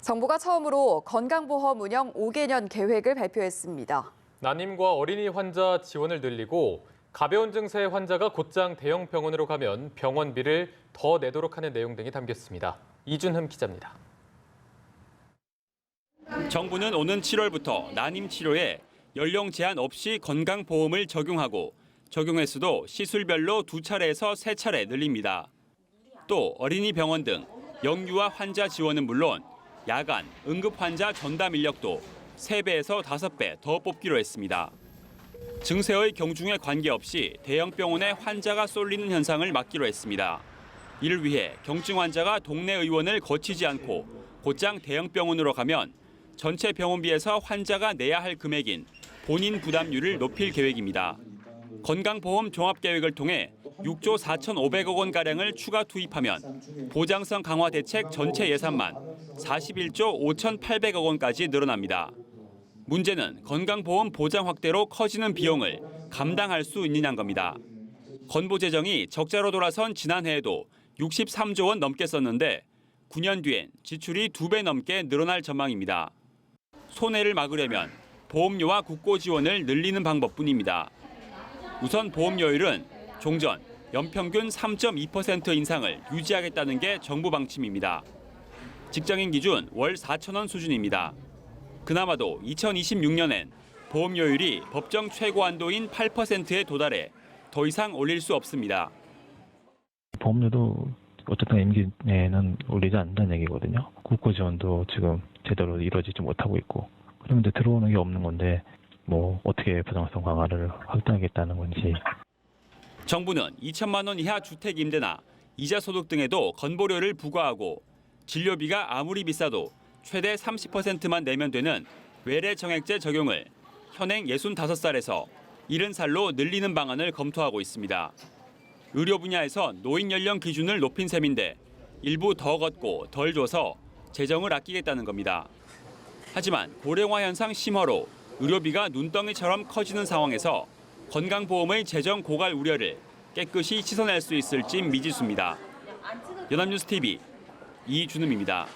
정부가 처음으로 건강보험 운영 5개년 계획을 발표했습니다. 난임과 어린이 환자 지원을 늘리고 가벼운 증세의 환자가 곧장 대형 병원으로 가면 병원비를 더 내도록 하는 내용 등이 담겼습니다. 이준흠 기자입니다. 정부는 오는 7월부터 난임 치료에 연령 제한 없이 건강보험을 적용하고 적용 횟수도 시술별로 2차례에서 3차례 늘립니다. 또 어린이 병원 등 영유아 환자 지원은 물론 야간, 응급 환자 전담 인력도 3배에서 5배 더 뽑기로 했습니다. 증세의 경중에 관계없이 대형 병원에 환자가 쏠리는 현상을 막기로 했습니다. 이를 위해 경증 환자가 동네 의원을 거치지 않고 곧장 대형 병원으로 가면 전체 병원비에서 환자가 내야 할 금액인 본인 부담률을 높일 계획입니다. 건강보험 종합계획을 통해 6조 4,500억 원가량을 추가 투입하면 보장성 강화 대책 전체 예산만 41조 5,800억 원까지 늘어납니다. 문제는 건강보험 보장 확대로 커지는 비용을 감당할 수 있느냐인 겁니다. 건보 재정이 적자로 돌아선 지난해에도 63조 원 넘게 썼는데 9년 뒤엔 지출이 2배 넘게 늘어날 전망입니다. 손해를 막으려면 보험료와 국고 지원을 늘리는 방법뿐입니다. 우선 보험료율은 종전 연평균 3.2% 인상을 유지하겠다는 게 정부 방침입니다. 직장인 기준 월 4,000원 수준입니다. 그나마도 2026년엔 보험료율이 법정 최고 한도인 8%에 도달해 더 이상 올릴 수 없습니다. 보험료도 어쨌든 임기 내에는 올리지 않는다는 얘기거든요. 국고 지원도 지금 제대로 이루어지지 못하고 있고 그런데 들어오는 게 없는 건데 뭐 어떻게 보장성 강화를 확대하겠다는 건지. 정부는 2천만 원 이하 주택 임대나 이자 소득 등에도 건보료를 부과하고 진료비가 아무리 비싸도 최대 30%만 내면 되는 외래 정액제 적용을 현행 65살에서 70살로 늘리는 방안을 검토하고 있습니다. 의료 분야에서 노인 연령 기준을 높인 셈인데 일부 더 걷고 덜 줘서 재정을 아끼겠다는 겁니다. 하지만 고령화 현상 심화로 의료비가 눈덩이처럼 커지는 상황에서 건강보험의 재정 고갈 우려를 깨끗이 씻어낼 수 있을지 미지수입니다. 연합뉴스 TV 이준흠입니다.